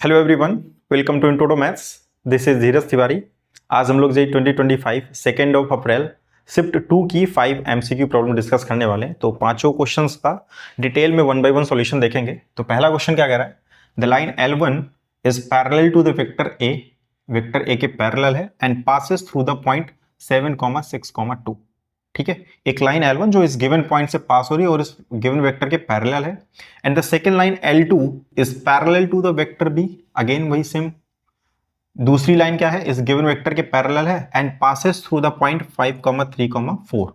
Hello everyone, welcome to intro maths. This is Dheeraj Tiwari. आज हम लोग JEE 2025 second of April shift 2 की 5 MCQ problem discuss करने वाले हैं। तो पांचों क्वेश्चंस का डिटेल में 1 बाय 1 सॉल्यूशन देखेंगे। तो पहला क्वेश्चन क्या कह रहा है, the line L1 is parallel to the vector A के पैरेलल है and passes through the point 7,6,2। ठीक है, एक लाइन L1 जो इस गिवन पॉइंट से पास हो रही है और इस गिवन वेक्टर के पैरेलल है, and the second line L2 is parallel to the vector B, again वही सेम। दूसरी लाइन क्या है, इस गिवन वेक्टर के पैरेलल है and passes through the point 5,3,4।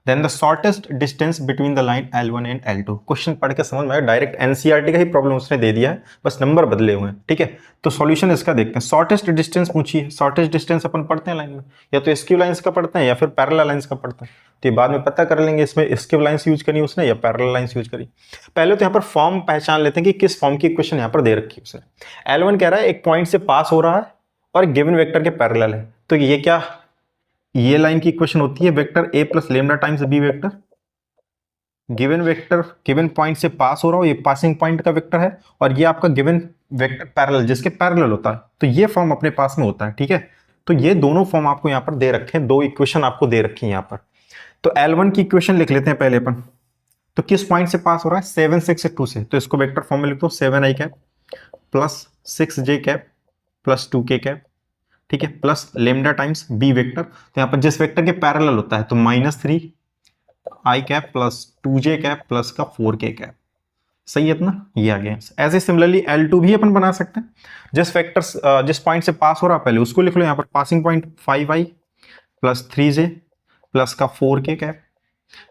Then the shortest distance between the line L1 and L2। Question पढ़ के समझ में आया, डायरेक्ट एनसीईआरटी का ही प्रॉब्लम उसने दे दिया है, बस नंबर बदले हुए हैं। ठीक है, तो सॉल्यूशन इसका देखते हैं। शॉर्टेस्ट डिस्टेंस पूछी है, शॉर्टेस्ट डिस्टेंस अपन पढ़ते हैं लाइन में, या तो स्क्यू लाइंस का पढ़ते हैं या फिर पैरेलल लाइंस का पढ़ते हैं। तो ये बाद में पता कर लेंगे इसमें स्क्यू लाइंस यूज करी उसने या पैरेलल लाइंस यूज करी। पहले तो यहाँ पर फॉर्म पहचान लेते हैं कि किस फॉर्म की इक्वेशन यहाँ पर दे रखी है उसने। L1 कह रहा है एक पॉइंट से पास हो रहा है और गिवन वेक्टर के पैरेलल है, तो ये क्या, ये लाइन की इक्वेशन होती है vector a plus lambda times B vector. Given vector given point से पास हो रहा हो, ये पासिंग पॉइंट का वेक्टर है, और ये आपका गिवन वेक्टर पैरेलल जिसके पैरेलल होता है, तो ये फॉर्म अपने पास में होता है। ठीक है, तो ये दोनों फॉर्म आपको यहाँ पर दे रखे हैं, दो इक्वेशन आपको दे रखी है यहाँ पर। तो L1 की इक्वेशन लिख लेते हैं पहले अपन। तो किस पॉइंट से पास हो रहा है, 7, 6 2 से, तो इसको वेक्टर फॉर्म में लिख दो, 7i cap plus 6j cap plus 2k cap. ठीक है, plus lambda times B vector, तो यहाँ पर जिस वेक्टर के पैरेलल होता है, तो -3i cap plus 2j cap plus का 4k कैप। सही है ना, ये आ गया। ऐसे सिमिलरली L2 भी अपन बना सकते हैं। जिस पॉइंट से पास हो रहा है पहले उसको लिख लो यहाँ पर, passing point 5i plus 3j plus का 4k cap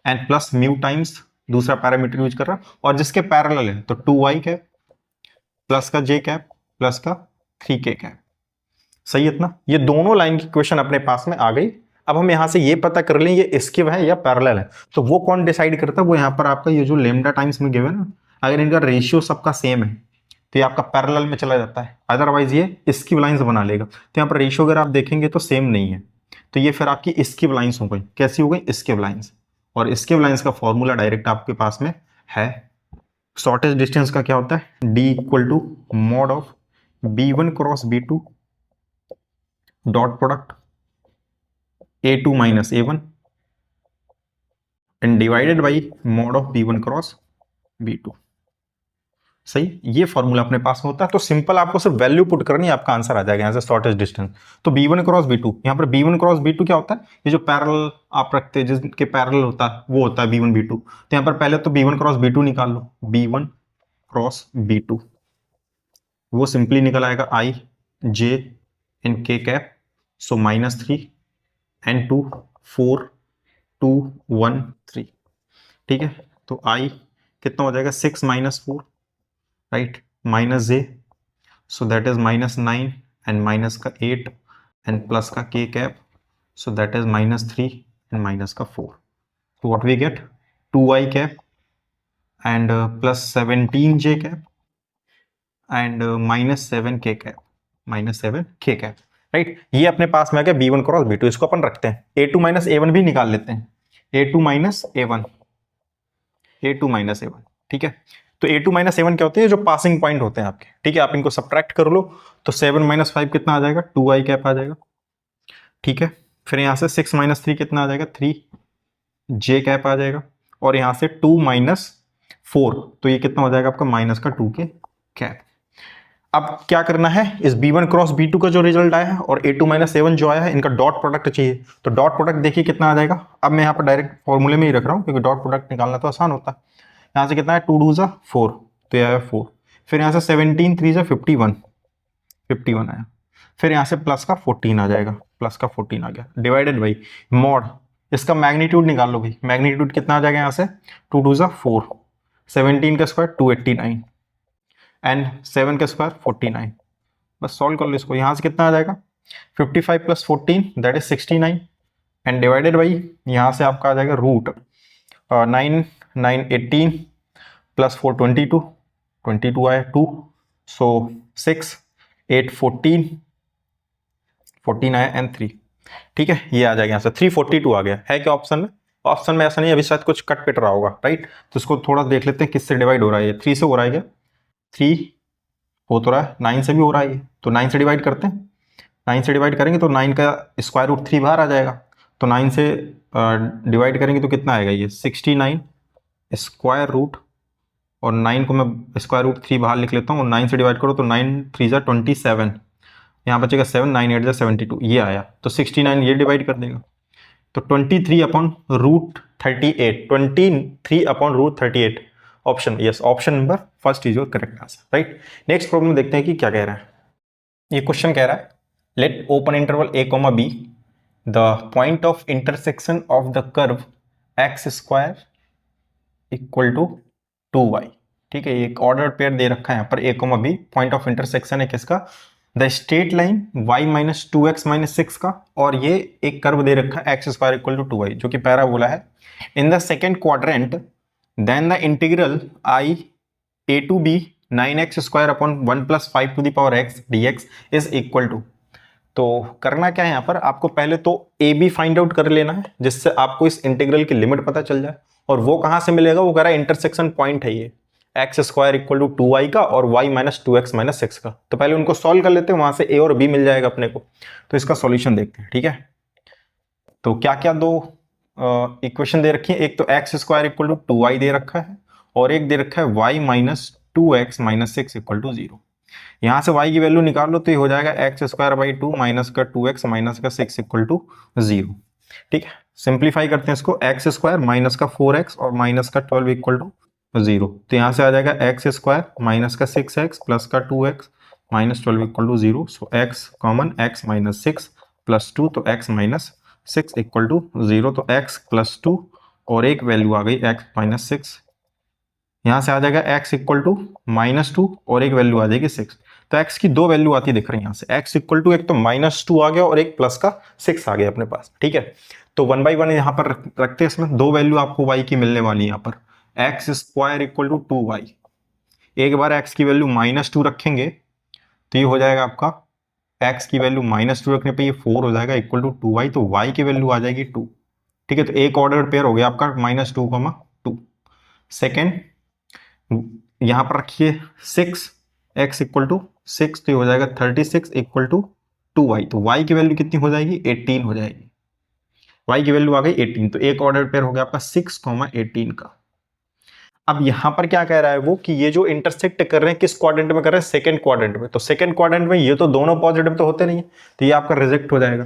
and plus mu times दूसरा पैरामीटर यूज कर रहा, और जिसके पैरेलल है तो 2i कैप प्लस का j कैप प्लस का 3k कैप। सही है ना, ये दोनों लाइन की इक्वेशन अपने पास में आ गई। अब हम यहां से ये पता कर लें ये स्क्यू है या पैरेलल है, तो वो कौन डिसाइड करता है, वो यहाँ पर आपका ये जो लेमडा टाइम्स में गिवन है, अगर इनका रेशियो सबका सेम है तो ये आपका पैरेलल में चला जाता है, अदरवाइज ये स्क्यू लाइंस बना लेगा। तो यहाँ पर रेशियो अगर आप देखेंगे तो सेम नहीं है, तो ये फिर आपकी स्क्यू लाइंस हो गई। कैसी हो गई, स्क्यू लाइंस। और स्क्यू लाइंस का फॉर्मूला डायरेक्ट आपके पास में है। शॉर्टेस्ट डिस्टेंस का क्या होता है, d equal to mod of b1 cross b2 dot product a2 minus a1 and divided by mod of b1 cross b2। सही, ये फॉर्मूला अपने पास में होता है। तो सिंपल आपको सिर्फ वैल्यू पुट करनी है, आपका आंसर आ जाएगा यहाँ से, शॉर्टेस्ट डिस्टेंस। तो b1 क्रॉस b2, यहाँ पर b1 क्रॉस b2 क्या होता है, ये जो पैरेलल आप रखते हैं जिसके पैरेलल होता है वो होता है b1 b2। तो यहाँ पर पहले तो b1 क्रॉस b2 निकाल लो, b1 क्रॉस b2 वो सिंपली निकल आएगा i j in k cap, so -3 and 2 4 2 1 3। ठीक है, तो i कितना हो जाएगा, 6 minus 4 right, minus j, so that is -9 and minus का 8 एंड प्लस का k cap, so that is -3 and minus का 4। तो what we get, 2i cap and plus 17j cap and -7k cap, -7k cap. Right, ये अपने पास में आ गया b1 cross b2। इसको अपन रखते हैं, a2 माइनस a1 भी निकाल लेते हैं, a2 minus a1, a2 minus a1। ठीक है, तो a2 माइनस a1 क्या होते हैं, जो पासिंग पॉइंट होते हैं आपके। ठीक है, आप इनको सब्ट्रैक्ट कर लो, तो 7 माइनस 5 कितना आ जाएगा, 2i कैप आ जाएगा। ठीक है, फिर यहाँ से 6 माइनस 3 कितना आ जाएगा, 3j कैप आ जाएगा, और यहाँ से 2 माइनस 4, तो ये कितना हो जाएगा आपका, माइनस का 2k कैप। अब क्या करना है, इस b1 क्रॉस b2 का जो रिजल्ट आया है और a2 माइनस a1 जो आया है, इनका डॉट प्रोडक्ट चाहिए। तो डॉट प्रोडक्ट देखिए कितना आ जाएगा। अब मैं यहाँ पर डायरेक्ट फॉर्मूले में ही रख रहा हूँ क्योंकि डॉट प्रोडक्ट निकालना तो आसान होता है। यहाँ से कितना है, 2 2 4, तो यह आया 4। फिर यहाँ से 17 3 51, 51 आया। फिर यहाँ से प्लस का 14 आ जाएगा, प्लस का 14 आ गया, डिवाइडेड बाई मॉड, इसका मैग्नीट्यूड निकाल लो भाई। मैग्नीट्यूड कितना आ जाएगा, यहाँ से 2 2 4, 17 का स्क्वायर 289 एंड 7 का स्क्वायर 49। बस सॉल्व कर लो इसको। यहाँ से कितना आ जाएगा, 55 plus 14 that is 69 and divided by यहाँ से आपका आ जाएगा रूट 9 9 18 प्लस 4 22, 22 आया 2, सो 6 8 14 14 आया एंड 3। ठीक है, ये आ जाएगा यहाँ से 342 आ गया है क्या ऑप्शन में। ऑप्शन में ऐसा नहीं, अभी शायद कुछ कट पिट रहा होगा। राइट, तो इसको थोड़ा देख लेते हैं किससे डिवाइड हो रहा है। ये 3 से हो रहा है क्या, 3 हो तो रहा है, 9 से भी हो रहा है ये, तो 9 से डिवाइड करते हैं। 9 से डिवाइड करेंगे तो 9 का स्क्वायर रूट 3 बाहर आ जाएगा, तो 9 से डिवाइड करेंगे तो कितना आएगा ये 69 स्क्वायर रूट, और 9 को मैं स्क्वायर रूट 3 बाहर लिख लेता हूँ, और 9 से डिवाइड करो तो 9 3 जा 27, यहाँ बचेगा 7, 9 8 जा 72, ये आया, तो 69 ये डिवाइड कर देगा, तो 23 upon root 38, 23 upon root 38 option, yes option number first is your correct answer, right. Next problem देखते हैं कि क्या कह रहा है। ये क्वेश्चन कह रहा है let open interval a comma b the point of intersection of the curve X square equal to 2y, ठीक है, एक ऑर्डर पेयर दे रखा है यहाँ पर a comma b, point of intersection है किसका, the straight line y minus 2x minus 6 का, और ये एक कर्व दे रखा है x square equal to 2y जो कि पैराबोला है। In the second quadrant then the integral I a to b 9x square upon 1 plus 5 to the power x dx is equal to, तो करना क्या है यहाँ पर, आपको पहले तो ए बी फाइंड आउट कर लेना है जिससे आपको इस इंटीग्रल की लिमिट पता चल जाए, और वो कहाँ से मिलेगा, वो कह रहा है इंटरसेक्शन पॉइंट है ये x square equal to 2y का और y माइनस 2x माइनस 6 का, तो पहले उनको सॉल्व कर लेते हैं, वहां से a और b मिल जाएगा अपने को। तो इसका सॉल्यूशन देखते हैं, ठीक है। तो क्या क्या दो इक्वेशन दे रखी है, एक तो X square equal to 2y दे रखा है, और एक दे रखा है y minus 2x minus 6 equal to 0। यहां से y की वैल्यू निकाल लो तो ये हो जाएगा एक्स स्क्वायर बाई 2 माइनस का 2x माइनस का 6 इक्वल टू 0, ठीक है। सिंप्लीफाई करते हैं इसको, एक्स स्क्वायर माइनस का 4x और माइनस का 12 इक्वल टू 0, तो यहाँ से आ जाएगा एक्स स्क्वायर माइनस का 6x प्लस का 2x minus 12 equal to 0, so x common, x minus 6 plus 2, तो x माइनस 6 इक्वल टू 0, तो x प्लस 2 और एक वैल्यू आ गई x माइनस 6, यहाँ से आ जाएगा x इक्वल टू माइनस 2 और एक वैल्यू आ जाएगी 6, तो x की दो वैल्यू आती दिख रही है यहाँ से, x इक्वल टू एक तो माइनस 2 आ गया और एक प्लस का 6 आ गया अपने पास, ठीक है। तो 1 बाई 1 यहाँ पर रखते हैं, इसमें दो वैल्यू आपको y की मिलने वाली है यहाँ पर, x square equal to 2y, एक बार x की वैल्यू माइनस 2 रखेंगे तो ये हो जाएगा आपका x की वैल्यू माइनस 2 रखने पे ये 4 हो जाएगा इक्वल टू 2y, तो y की वैल्यू आ जाएगी 2, ठीक है। तो एक ऑर्डर पेयर हो गया आपका माइनस 2 कॉमा 2। सेकेंड यहां पर रखिए 6, x इक्वल टू 6, तो ये हो जाएगा 36 इक्वल टू 2y, तो y की वैल्यू कितनी हो जाएगी 18 हो जाएगी, y की वैल्यू आ गई 18, तो एक ऑर्डर पेयर हो गया आपका 6,18 का। अब यहां पर क्या कह रहा है वो कि ये जो इंटरसेक्ट कर रहे हैं किस क्वाड्रेंट में कर रहे हैं, सेकंड क्वाड्रेंट में, तो सेकंड क्वाड्रेंट में ये तो दोनों पॉजिटिव तो होते नहीं है, तो ये आपका रिजेक्ट हो जाएगा,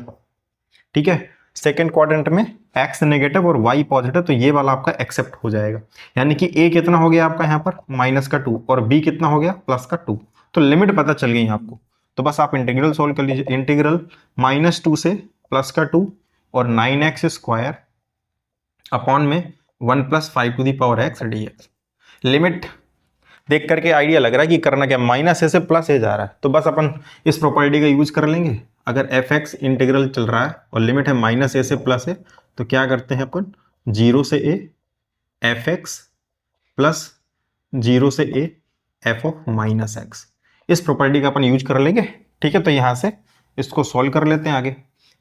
ठीक है। सेकंड क्वाड्रेंट में x नेगेटिव और y पॉजिटिव, तो ये वाला आपका एक्सेप्ट हो जाएगा, यानी कि a कितना हो गया आपका यहाँ पर माइनस का 2 और b कितना हो गया प्लस का 2, तो लिमिट पता चल गई आपको। तो बस आप इंटीग्रल सोल्व कर लीजिए, इंटीग्रल माइनस 2 से प्लस का 2 और 9x स्क्वायर अपॉन में 1 plus 5 to the power x dx। Limit देख करके आइडिया लग रहा है कि करना क्या, माइनस ए से प्लस ए जा रहा है, तो बस अपन इस प्रॉपर्टी का यूज कर लेंगे। अगर एफ एक्स इंटीग्रल चल रहा है और लिमिट है माइनस ए से प्लस ए, तो क्या करते हैं अपन 0 से ए एफ एक्स प्लस 0 से A F of minus x, इस प्रॉपर्टी का अपन यूज कर लेंगे, ठीक है। तो यहाँ से इसको सॉल्व कर लेते हैं आगे,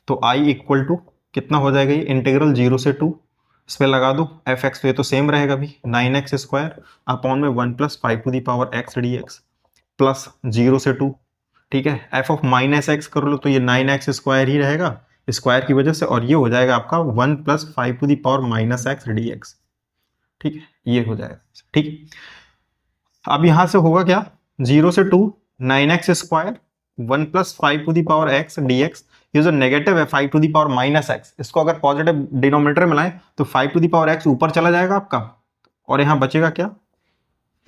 तो आई इक्वल टू कितना हो जाएगा, ये इंटीग्रल 0 से 2, इस पर लगा दो एफ एक्स, तो ये तो सेम रहेगा भी 9x स्क्वायर अपॉन में 1 plus 5 to the power x dx plus 0 से 2, ठीक है। एफ ऑफ माइनस एक्स कर लो तो ये 9x स्क्वायर ही रहेगा स्क्वायर की वजह से, और ये हो जाएगा आपका 1 plus 5 to the power minus X dx, ठीक है, ये हो जाएगा, ठीक। अब यहां से होगा क्या, 0 से 2 9x square 1 plus 5 to the power x dx, ये जो नेगेटिव है 5 to the power minus X, इसको अगर पॉजिटिव डिनोमिनेटर में लाएं तो 5 टू दी पावर एक्स ऊपर चला जाएगा आपका, और यहाँ बचेगा क्या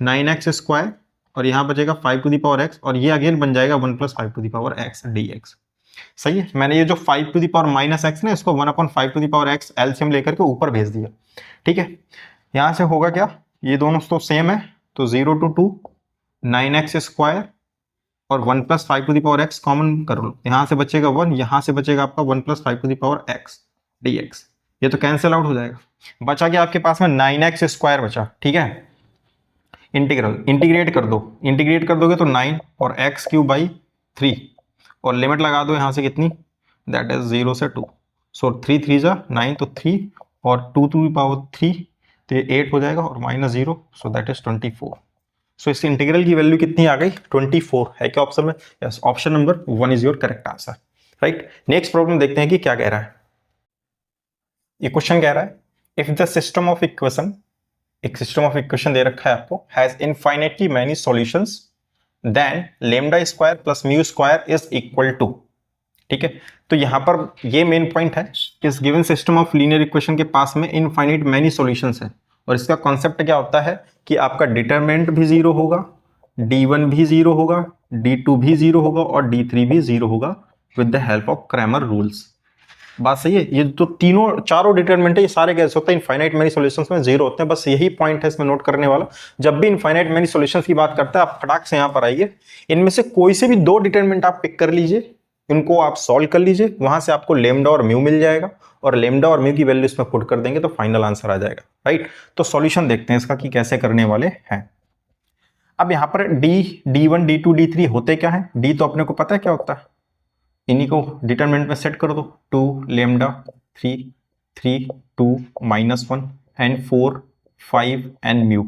9x स्क्वायर, और यहाँ बचेगा 5 टू दी पावर एक्स, और ये अगेन बन जाएगा 1 plus 5 to the power X dx। सही है, मैंने ये जो 5 to the power minus X ना, इसको 1 upon 5 to the power X LCM लेकर के ऊपर भेज दिया, ठीक है। यहाँ से होगा क्या, ये दोनों तो सेम है, तो 0 to 2 9x स्क्वायर और 1 plus 5 to the power X common कर लो, यहाँ से बचेगा 1, यहाँ से बचेगा आपका 1 plus 5 to the power X dx, ये तो कैंसिल आउट हो जाएगा, बचा क्या आपके पास में 9x स्क्वायर बचा, ठीक है। इंटीग्रल इंटीग्रेट कर दो, इंटीग्रेट कर दोगे तो 9 और x क्यूब बाई 3, और लिमिट लगा दो यहाँ से कितनी, दैट इज 0 से 2, सो 3 3 जा 9, तो 3 और 2 टू दी पावर 3, तो ये 8 हो जाएगा और माइनस 0, सो दैट इज 24, सो इस इंटीग्रल की वैल्यू कितनी आ गई 24 है क्या ऑप्शन में? Yes, option number 1 is your correct answer, right. Next problem देखते हैं कि क्या कह रहा है। ये क्वेश्चन कह रहा है if the system of equation, एक सिस्टम ऑफ इक्वेशन दे रखा है आपको, has infinitely many solutions then lambda square plus mu square is equal to, ठीक है। तो यहां पर ये मेन पॉइंट है कि इस given system of linear equation के पास में इनफाइनाइट मैनी सॉल्यूशंस है, और इसका कॉन्सेप्ट क्या होता है कि आपका डिटरमिनेंट भी जीरो होगा, d1 भी जीरो होगा, d2 भी जीरो होगा और d3 भी जीरो होगा with the help of Cramer rules. बात सही है। ये तो तीनों चारों डिटरमिनेंट है, ये सारे कैसे होते हैं इनफाइनाइट मैनी सॉल्यूशंस में जीरो होते हैं। बस यही पॉइंट है इसमें नोट करने वाला। जब भी इनफाइनाइट मैनी सॉल्यूशंस की बात करता है आप फटाक से यहां पर आइए, इनमें से कोई से भी दो डिटरमिनेंट आप पिक कर लीजिए, इनको आप सॉल्व कर लीजिए, वहां से आपको लेमडा और म्यू मिल जाएगा, और लेमडा और म्यू की वैल्यू इसमें पुट कर देंगे तो फाइनल आंसर आ जाएगा, राइट। तो सॉल्यूशन देखते हैं इसका कि कैसे करने वाले हैं। अब यहां पर d1 d2 d3 होते क्या है? d तो अपने को पता है क्या होता है, इन्हीं को डिटरमिनेंट में सेट कर दो, 2 लेमडा 3 3 2 -1 एंड 4 5 एंड म्यू,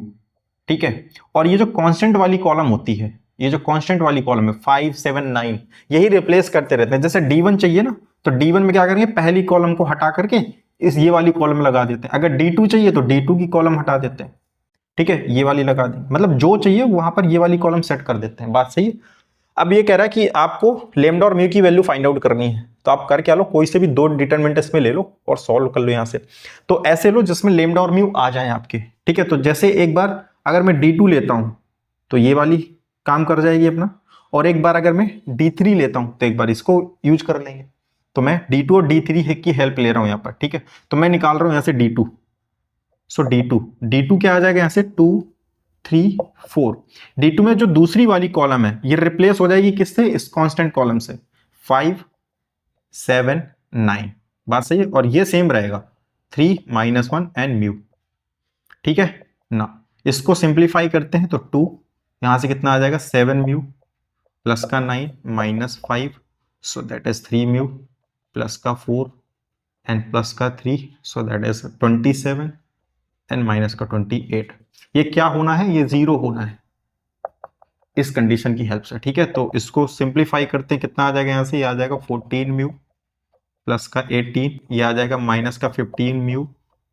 ठीक है। और ये जो कांस्टेंट वाली कॉलम होती है, ये जो कांस्टेंट वाली कॉलम है 5 7 9, यही रिप्लेस करते रहते हैं। जैसे d1 चाहिए ना, तो d1 में क्या करेंगे, पहली कॉलम को हटा करके इस ये वाली कॉलम लगा देते हैं। अगर d2 चाहिए तो d2 की कॉलम हटा देते हैं, ठीक है, ये वाली लगा दें, मतलब जो चाहिए वहां पर ये वाली कॉलम सेट कर देते हैं। बात सही है। अब ये कह रहा है कि आपको लेमडा और म्यू की वैल्यू फाइंड आउट करनी है, तो आप कर क्या लो, कोई से भी दो डिटरमिनेंट इसमें ले लो और सॉल्व कर लो यहां से। तो ऐसे लो जिसमें लेमडा और म्यू आ जाए आपके, ठीक है। तो जैसे एक बार अगर मैं d2 लेता हूं तो ये वाली काम कर जाएगी अपना, और एक बार अगर मैं d3 लेता हूं तो एक बार इसको यूज कर लेंगे। तो मैं d2 और d3 की हेल्प ले रहा हूं यहां पर, ठीक है। तो मैं निकाल रहा हूं यहां से d2, सो d2 क्या आ जाएगा यहां से 2 3 4। d2 में जो दूसरी वाली कॉलम है ये रिप्लेस हो जाएगी किससे, इस कांस्टेंट कॉलम से, 5 7 9। बात सही है। और ये सेम रहेगा 3 -1 एंड म्यू, ठीक है ना। इसको सिंप्लीफाई करते हैं तो 2 यहां से कितना आ जाएगा 7 म्यू प्लस का 9 -5, सो दैट इज 3 म्यू प्लस का 4 एंड प्लस का 3, सो दैट इज 27 एंड माइनस का 28। ये क्या होना है, ये जीरो होना है इस कंडीशन की हेल्प से, ठीक है। तो इसको सिंप्लीफाई करते हैं, कितना आ जाएगा यहां से, ये आ जाएगा 14 म्यू प्लस का 18, ये आ जाएगा माइनस का 15 म्यू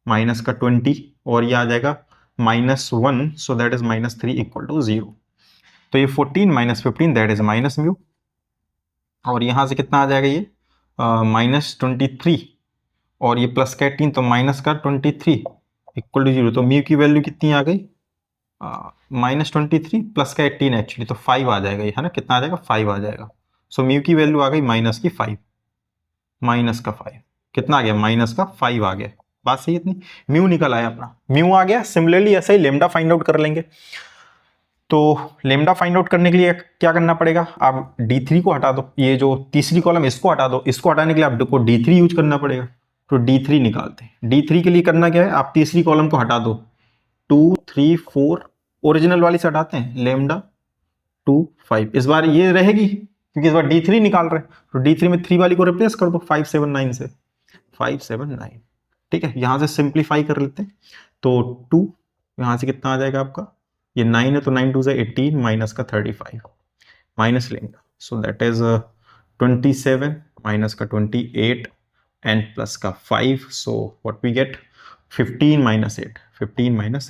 माइनस का 20, और ये आ जाएगा -1, so that is -3 equal to 0। तो ये 14 -15 दैट इज माइनस म्यू, और यहां से कितना आ जाएगा ये -23, और ये प्लस का 18 तो माइनस का 23 इक्वल टू 0। तो म्यू की वैल्यू कितनी आ गई, -23 प्लस का 18 एक्चुअली तो 5 आ जाएगा ये, है ना। कितना आ जाएगा 5 आ जाएगा। सो म्यू की वैल्यू आ गई माइनस का 5, कितना आ गया -5 आ गया। बात सही है इतनी। म्यू निकल आया अपना, म्यू आ गया। सिमिलरली ऐसे ही लेमडा फाइंड आउट कर लेंगे। तो लेमडा फाइंड आउट करने के लिए क्या करना पड़ेगा, आप d3 को हटा दो, ये जो तीसरी कॉलम इसको हटा दो, इसको हटाने के लिए आपको d3 यूज करना पड़ेगा। तो d3 निकालते हैं। d3 के लिए करना क्या है, आप तीसरी कॉलम को हटा दो, 2 3 4 ओरिजिनल वाली से हटाते हैं, लेमडा 2 5, इस बार ये रहेगी क्योंकि इस बार d3 निकाल रहे हैं। तो d3 में 3 वाली को रिप्लेस कर दो 5 7 9 से, 5 7 9, ठीक है। यहां से सिंप्लीफाई कर लेते हैं तो 2 यहां से कितना आ जाएगा आपका, ये 9 है तो 9 2 से 18 माइनस का 35 माइनस लेंगे, सो दैट इज 27 माइनस का 28 एंड प्लस का 5, so what we get 15 minus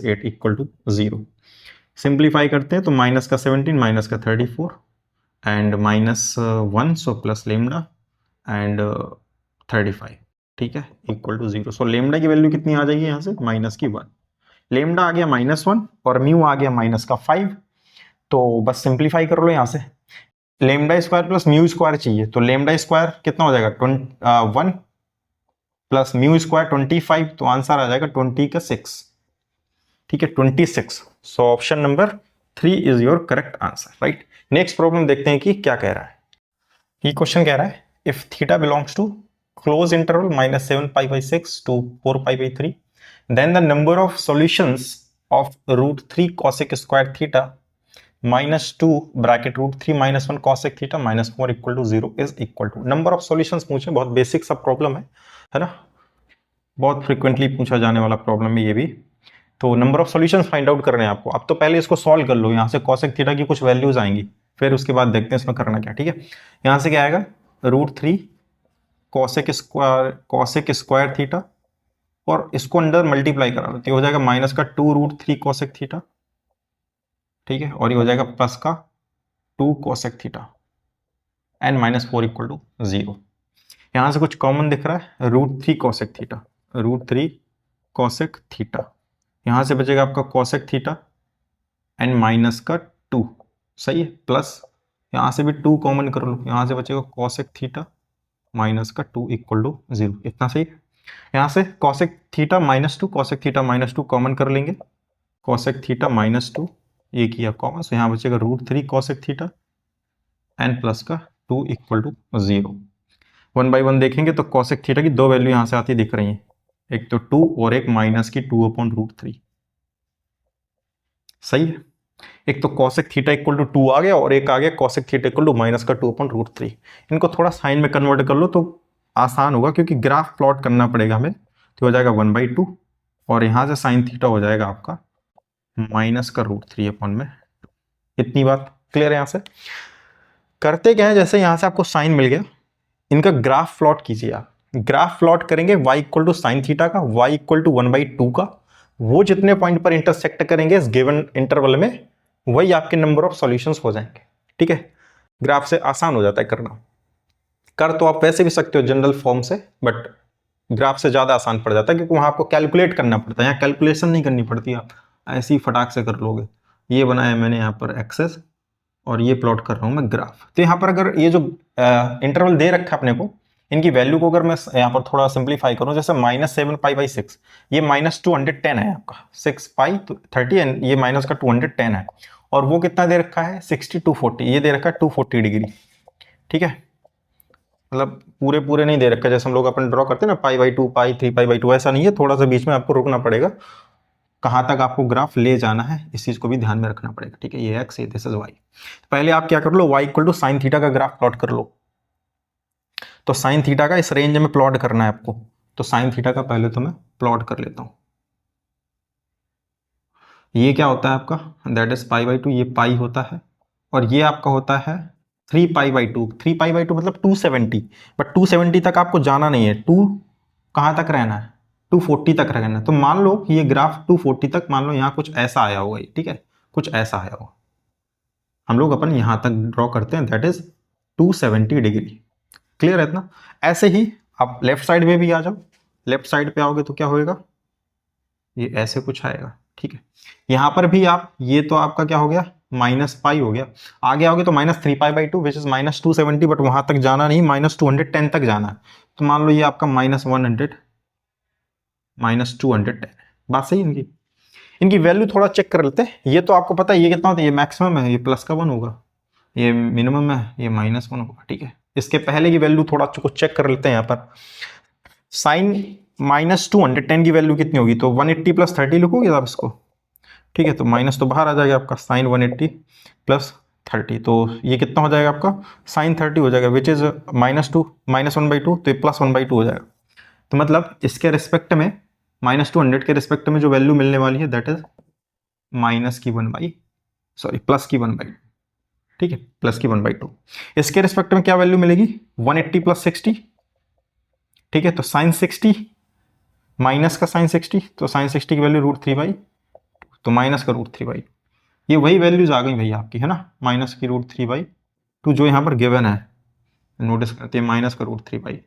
8 equal to 0। Simplify करते हैं तो माइनस का 17 माइनस का 34 and -1, so plus lambda and 35, ठीक है, इक्वल टू 0। सो लेमडा की वैल्यू कितनी आ जाएगी यहाँ से, -1। लेमडा आ गया -1 और म्यू आ गया -5। तो बस सिंप्लीफाई कर लो यहाँ से, lambda square plus mu square चाहिए, तो लेमडा स्क्वायर कितना हो जाएगा 1 प्लस म्यू स्क्वायर 25, तो आंसर आ जाएगा 20 का 6, ठीक है 26। So option number 3 is your correct answer, right. Next problem देखते हैं कि क्या कह रहा है। ये क्वेश्चन कह रहा है if theta belongs to close interval -7 π/6 to 4 π/3, then the number of solutions of √3 cosec square theta -2 bracket √3 -1 cosec theta -4 equal to 0 is equal to. Number of solutions पूछे, बहुत बेसिक सा प्रॉब्लम है ना, बहुत फ्रिक्वेंटली पूछा जाने वाला प्रॉब्लम है ये भी। तो number of solutions find out करने हैं आपको। अब तो पहले इसको सॉल्व कर लो, यहाँ से कॉसेक थीटा की कुछ वैल्यूज आएंगी, फिर उसके बाद देखते हैं इसमें करना क्या। ठीक है, यहाँ से क्या आएगा, √3 कॉसेक स्क्वायर थीटा, और इसको अंडर मल्टीप्लाई करा लो तो हो जाएगा माइनस का 2√3 कॉसेक थीटा। ठीक है, और ये हो जाएगा प्लस का 2 cosec theta and -4 equal to 0। यहाँ से कुछ कॉमन दिख रहा है, √3 कॉसेक थीटा, √3 कॉसेक थीटा, यहाँ से बचेगा आपका कॉसेक थीटा एंड माइनस का 2, सही है, प्लस यहाँ से भी 2 कॉमन कर लो, यहाँ से बचेगा कॉसेक थीटा माइनस का 2 इक्वल टू 0, इतना सही है। यहाँ से cosec theta -2 cosec theta -2 common कर लेंगे, कॉसेक थीटा -2 ये किया कॉमन, तो यहाँ बचेगा √3 कॉसेक थीटा एंड प्लस का 2 इक्वल टू 0। 1 बाई 1 देखेंगे तो कॉसेक थीटा की दो वैल्यू यहाँ से आती दिख रही हैं, एक तो 2 और एक माइनस की 2/√3, सही है। एक तो कॉसेक थीटा इक्वल टू 2 आ गया और एक आ गया cosec theta equal to minus का 2/√3। इनको थोड़ा साइन में कन्वर्ट कर लो तो आसान होगा, क्योंकि ग्राफ प्लॉट करना पड़ेगा हमें, तो हो जाएगा 1/2 और यहाँ से साइन थीटा हो जाएगा आपका माइनस का √3/में। इतनी बात क्लियर है। यहाँ से करते क्या है, जैसे यहाँ से आपको साइन मिल गया, इनका ग्राफ प्लॉट कीजिए आप। ग्राफ प्लॉट करेंगे y equal to sine theta का, y इक्वल टू 1/2 का, वो जितने पॉइंट पर इंटरसेक्ट करेंगे इस गिवन इंटरवल में, वही आपके नंबर ऑफ सॉल्यूशंस हो जाएंगे। ठीक है, ग्राफ से आसान हो जाता है करना। कर तो आप वैसे भी सकते हो जनरल फॉर्म से, बट ग्राफ से ज़्यादा आसान पड़ जाता है, क्योंकि वहाँ आपको कैलकुलेट करना पड़ता है, यहाँ कैलकुलेशन नहीं करनी पड़ती, आप ऐसे ही फटाक से कर लोगे। ये बनाया मैंने यहाँ पर एक्सेस और ये प्लॉट कर रहा हूँ मैं ग्राफ। तो यहाँ पर अगर ये जो इंटरवल दे रखा है अपने को, इनकी वैल्यू को अगर मैं यहाँ पर थोड़ा सिंप्लीफाई करूँ, जैसे -7π/6, ये -210 है आपका, 6π तो 30 एंड ये माइनस का 210 है, और वो कितना दे रखा है 60 to 40, ये दे रखा है 240 डिग्री। ठीक है, मतलब पूरे पूरे नहीं दे रखा, जैसे हम लोग अपन ड्रॉ करते हैं ना π/2 π3π/2, ऐसा नहीं है, थोड़ा सा बीच में आपको रुकना पड़ेगा, कहाँ तक आपको ग्राफ ले जाना है इस चीज को भी ध्यान में रखना पड़ेगा। ठीक है, ये एक्स, ये दिस इज वाई। पहले आप क्या कर लो, y equal to sine theta का ग्राफ प्लॉट कर लो। तो साइन थीटा का इस रेंज में प्लॉट करना है आपको, तो साइन थीटा का पहले तो मैं प्लॉट कर लेता हूं। ये क्या होता है आपका, दैट इज π/2, ये पाई होता है, और ये आपका होता है 3π/2। 3π/2 मतलब 270, बट 270 तक आपको जाना नहीं है, 2 कहाँ तक रहना है, 240 तक रहना है। तो मान लो कि ये ग्राफ 240 तक, मान लो यहाँ कुछ ऐसा आया होगा, ठीक है, कुछ ऐसा आया होगा, हम लोग अपन यहाँ तक ड्रॉ करते हैं, दैट इज 270 डिग्री। क्लियर है इतना। ऐसे ही आप लेफ्ट साइड में भी आ जाओ, लेफ्ट साइड पे आओगे तो क्या होएगा, ये ऐसे कुछ आएगा। ठीक है, यहाँ पर भी आप, ये तो आपका क्या हो गया, -π हो गया, आगे आओगे तो -3π/2 विच इज -270, बट वहां तक जाना नहीं, -210 तक जाना है। तो मान लो ये आपका -100 -210, बात सही इनकी। इनकी वैल्यू थोड़ा चेक कर लेते हैं। ये तो आपको पता है ये कितना होता है, ये मैक्सिमम है, ये प्लस का 1 होगा, ये मिनिमम है, ये -1 होगा। ठीक है, इसके पहले की वैल्यू थोड़ा कुछ चेक कर लेते हैं। यहाँ पर साइन -210 की वैल्यू कितनी होगी, तो 180 + 30 लिखोगे आप इसको। ठीक है, तो माइनस तो बाहर आ जाएगा आपका, साइन 180 + 30, तो ये कितना हो जाएगा आपका, साइन 30 हो जाएगा, विच इज -1/2, तो ये +1/2 हो जाएगा। तो मतलब इसके रिस्पेक्ट में, -200 के रिस्पेक्ट में जो वैल्यू मिलने वाली है, दैट इज प्लस की 1/2। ठीक है, प्लस की 1/2। इसके रिस्पेक्ट में क्या वैल्यू मिलेगी, 180 + 60। ठीक है, तो साइन 60 माइनस का साइन 60, तो साइन 60 की वैल्यू √3/, तो माइनस का √3/, ये वही वैल्यूज आ गई भैया आपकी, है ना, माइनस की √3/2 जो यहाँ पर गिवन है, नोटिस करते हैं, माइनस का √3/2।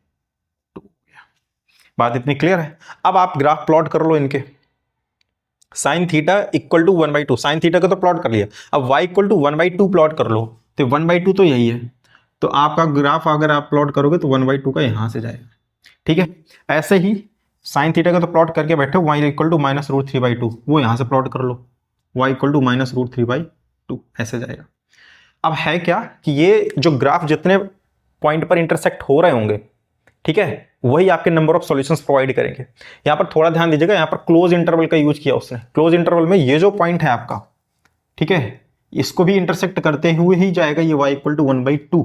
बात इतनी क्लियर है। अब आप ग्राफ प्लॉट कर लो इनके, sine theta equal to 1/2, sine theta का तो प्लॉट कर लिया, अब y इक्वल टू 1/2 प्लॉट कर लो, तो 1/2 तो यही है, तो आपका ग्राफ अगर आप प्लॉट करोगे तो 1/2 का यहां से जाएगा। ठीक है, ऐसे ही साइन थीटा का तो प्लॉट करके बैठे, y इक्वल टू -√3/2, वो यहां से प्लॉट कर लो, y इक्वल टू -√3/2 ऐसे जाएगा। अब है क्या कि ये जो ग्राफ जितने पॉइंट पर इंटरसेक्ट हो रहे होंगे, ठीक है, वही आपके नंबर ऑफ सॉल्यूशंस प्रोवाइड करेंगे। यहां पर थोड़ा ध्यान दीजिएगा, यहां पर क्लोज इंटरवल का यूज किया उसने। क्लोज इंटरवल में ये जो पॉइंट है आपका, ठीक है, इसको भी इंटरसेक्ट करते हुए ही जाएगा ये y इक्वल टू 1/2।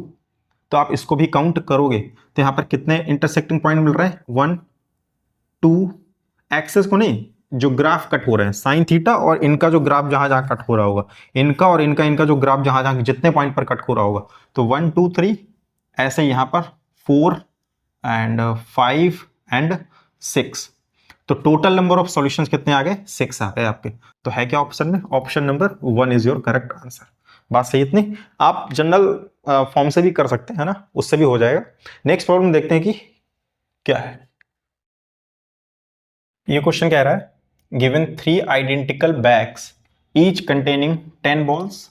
तो आप इसको भी काउंट करोगे तो यहां पर कितने इंटरसेक्टिंग पॉइंट मिल रहे हैं, 1 2, एक्सेस को नहीं, जो ग्राफ कट हो रहे हैं साइन थीटा और इनका जो ग्राफ जहां जहां कट हो रहा होगा, इनका और इनका जो ग्राफ जहां जहां जितने पॉइंट पर कट हो रहा होगा, तो 1 2 3 ऐसे यहां पर 4 एंड 5 एंड 6, तो टोटल नंबर ऑफ सॉल्यूशंस कितने आ गए? 6 आ गए आपके। तो है क्या ऑप्शन में? Option number 1 is your correct answer. बात सही इतनी? आप जनरल फॉर्म से भी कर सकते हैं ना, उससे भी हो जाएगा। नेक्स्ट प्रॉब्लम देखते हैं कि क्या है। ये क्वेश्चन कह रहा है given 3 identical bags each containing 10 balls,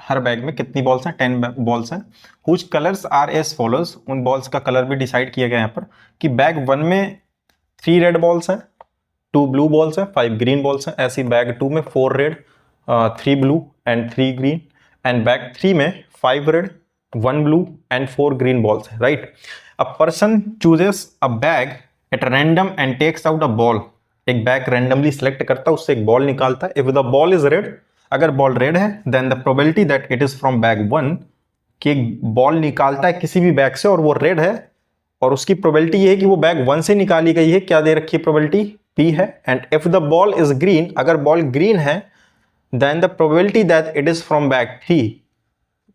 हर बैग में कितनी बॉल्स हैं? 10 बॉल्स हैं। Which colours are as follows, उन बॉल्स का कलर भी डिसाइड किया गया यहाँ पर कि बैग 1 में 3 रेड बॉल्स हैं, 2 ब्लू बॉल्स हैं, 5 ग्रीन बॉल्स हैं। ऐसी बैग 2 में 4 red 3 blue and 3 green, and bag 3 में 5 red 1 blue and 4 green balls है, right. A person chooses a bag at random and takes out a ball, एक bag randomly select करता है, उससे एक बॉल निकालता है। If the ball is red, अगर बॉल रेड है, then the probability that it is from bag 1, कि एक बॉल निकालता है किसी भी बैग से और वो रेड है, और उसकी प्रोबेबिलिटी ये है कि वो बैग 1 से निकाली गई है, क्या दे रखी है प्रोबेबिलिटी? P है। And if the ball is green, अगर बॉल ग्रीन है, then the probability that it is from bag 3,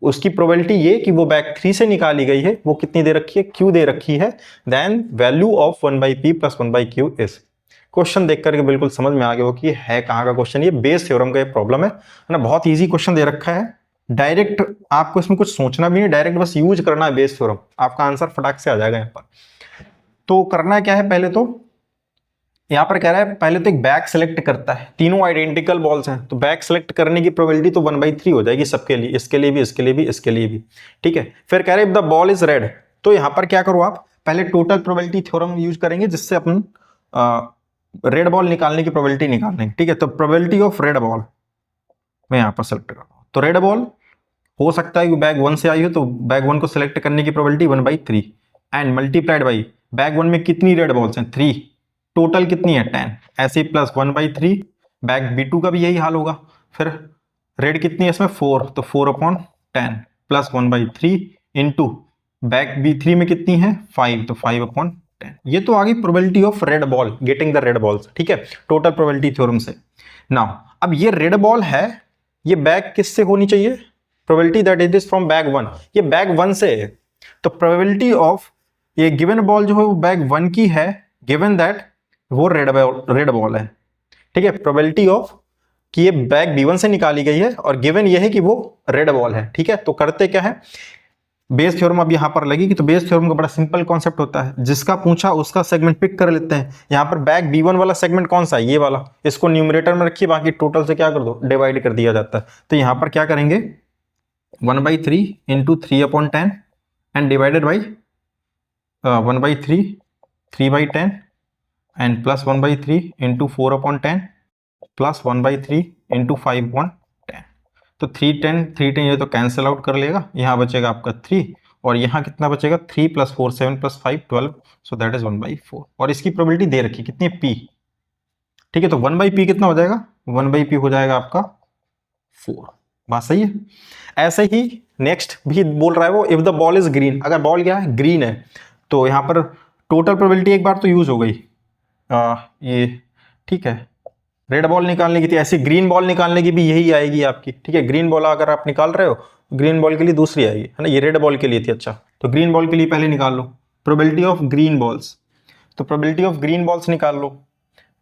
उसकी प्रोबेबिलिटी ये कि वो बैग 3 से निकाली गई है, वो कितनी दे रखी है? Q दे रखी है। Then value of 1/P plus 1/Q is. Question देख करके बिल्कुल समझ में आ गया हो कि है कहाँ का क्वेश्चन। ये बेस थ्योरम का प्रॉब्लम है ना, बहुत इजी क्वेश्चन दे रखा है। डायरेक्ट आपको इसमें कुछ सोचना भी नहीं, डायरेक्ट बस यूज करना है बेस थ्योरम, आपका आंसर फटाक से आ जाएगा यहाँ पर। तो करना क्या है, पहले तो यहाँ पर कह रहा है पहले तो एक बैग सेलेक्ट करता है, तीनों आइडेंटिकल बॉल्स हैं, तो बैग सेलेक्ट करने की प्रोबेबिलिटी तो 1/3 हो जाएगी सबके लिए, इसके लिए भी, इसके लिए भी, इसके लिए भी, ठीक है। फिर कह रहे हैं if the ball is red, तो यहाँ पर क्या करो आप, पहले टोटल प्रोबेबिलिटी थ्योरम यूज करेंगे, जिससे अपन रेड बॉल निकालने की प्रोबेबिलिटी निकालेंगे, ठीक है। तो प्रोबेबिलिटी ऑफ रेड बॉल मैं यहाँ पर सेलेक्ट कर रहा हूँ, तो रेड बॉल हो सकता है कि बैग 1 से आई हो, तो बैग 1 को सिलेक्ट करने की probability 1/3 and multiplied by bag 1 में कितनी रेड बॉल्स हैं? 3, टोटल कितनी है? 10, ऐसे प्लस 1/3। बैग B2 का भी यही हाल होगा। फिर रेड कितनी है इसमें? 4, तो 4/10 प्लस 1/3 इंटू बैग B3 में कितनी है? 5, तो 5/10। ये तो आ गई probability of red ball, getting the red balls, ठीक है, टोटल प्रोबेबिलिटी थ्योरम से। नाउ अब ये रेड बॉल है, ये बैग किससे होनी चाहिए? Probability that it is from bag 1, ये बैग 1 से है, तो प्रोबेबिलिटी ऑफ ये गिवन बॉल जो है वो बैग 1 की है, गिवन दैट वो रेड बॉल है, ठीक है। प्रोबेबिलिटी ऑफ कि ये बैग B1 से निकाली गई है और गिवन ये है कि वो रेड बॉल है, ठीक है। तो करते क्या है, बेस थ्योरम अब यहां पर लगेगी। तो बेस थ्योरम का बड़ा सिंपल कॉन्सेप्ट होता है, जिसका पूछा उसका सेगमेंट पिक कर लेते हैं। यहां पर बैग B1 वाला सेगमेंट कौन सा है? ये वाला, इसको न्यूमरेटर में रखिए, बाकी टोटल से क्या कर दो? डिवाइड कर दिया जाता है। तो यहां पर क्या करेंगे, 1/3 into 3/10 and divided by 1/3 3/10 and plus 1/3 into 4/10 plus 1/3 into 5/10। तो 310 ये तो कैंसिल आउट कर लेगा, यहाँ बचेगा आपका 3, और यहाँ कितना बचेगा? 3 + 4 7 + 5 12, सो दैट इज 1/4। और इसकी प्रोबेबिलिटी दे रखी कितनी है? P, ठीक है। तो 1/P कितना हो जाएगा? 1/P हो जाएगा आपका 4। बात सही है। ऐसे ही नेक्स्ट भी बोल रहा है वो, if the ball is green, अगर बॉल क्या है? ग्रीन है, तो यहाँ पर टोटल प्रोबेबिलिटी एक बार तो यूज हो गई, ये ठीक है। रेड बॉल निकालने की थी, ऐसी ग्रीन बॉल निकालने की भी यही आएगी आपकी, ठीक है। ग्रीन बॉल अगर आप निकाल रहे हो, ग्रीन बॉल के लिए दूसरी आएगी, है ना। ये रेड बॉल के लिए थी, अच्छा, तो ग्रीन बॉल के लिए पहले निकाल लो प्रोबेबिलिटी ऑफ ग्रीन बॉल्स। तो प्रोबेबिलिटी ऑफ ग्रीन बॉल्स निकाल लो,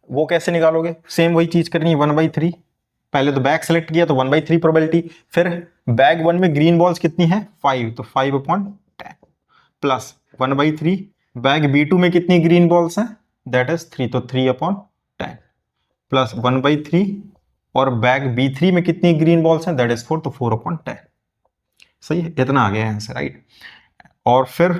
वो कैसे निकालोगे? सेम वही चीज करनी है, 1/3। पहले तो बैग सेलेक्ट किया तो 1/3 प्रोबेबिलिटी, फिर बैग 1 में ग्रीन बॉल्स कितनी है? 5, तो 5/10 प्लस 1/3। बैग B2 में कितनी ग्रीन बॉल्स हैं? दैट इज 3, तो 3/10 प्लस 1/3, और बैग B3 में कितनी ग्रीन बॉल्स हैं? दैट इज 4, तो 4/10। सही है, इतना आ गया आंसर, राइट। और फिर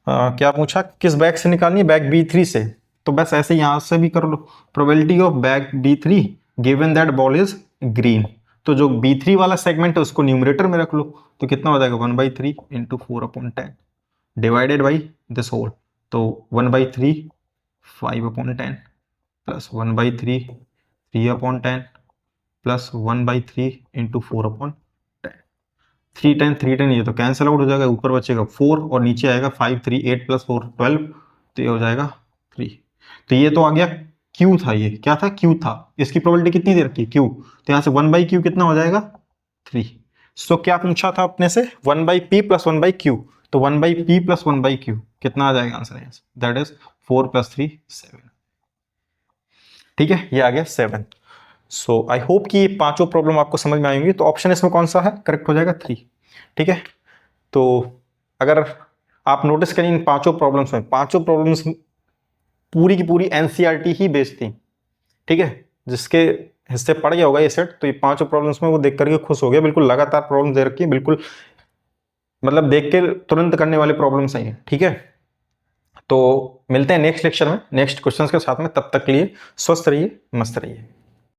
क्या पूछा, किस बैग से निकालनी है? बैग B3 से, तो बस ऐसे यहां से भी कर लो, probability of bag B3 given that ball is green, तो जो B3 वाला सेगमेंट है उसको न्यूमरेटर में रख लो, तो कितना हो जाएगा? 1/3 into 4/10 divided by this whole, तो 1/3 5/10 प्लस 1/3 3/10 प्लस 1/3 इंटू 4/10। 310 ये तो कैंसिल आउट हो जाएगा, ऊपर बचेगा 4 और नीचे आएगा 5 3 8 + 4 12, तो ये हो जाएगा 3। तो ये तो आ गया क्यू था, ये क्या था, क्यू था। इसकी प्रोबेबिलिटी कितनी दे रखी, क्यू, तो यहां से 1/q कितना हो जाएगा, 3। सो क्या पूछा था अपने से, 1/p प्लस 1/q, तो 1/p प्लस 1/q कितना आ जाएगा आंसर, दैट इज 4 + 3 7। ठीक है, ये आ गया 7। सो आई होप कि ये पांचों प्रॉब्लम आपको समझ में आएंगी। तो ऑप्शन इसमें कौन सा है, करेक्ट हो जाएगा 3। ठीक है, तो अगर आप नोटिस करें इन पांचों प्रॉब्लम्स में, पांचों प्रॉब्लम्स पूरी की पूरी एनसीईआरटी ही बेस्ड थी। ठीक है, जिसके हिस्से पड़ गया होगा ये सेट, तो ये पांचों प्रॉब्लम्स में वो देख करके खुश हो गया। बिल्कुल लगातार प्रॉब्लम दे रखी है, बिल्कुल मतलब देख के तुरंत करने वाले प्रॉब्लम्स ही हैं। ठीक है, तो मिलते हैं नेक्स्ट लेक्चर में नेक्स्ट क्वेश्चंस के साथ में। तब तक के लिए स्वस्थ रहिए, मस्त रहिए।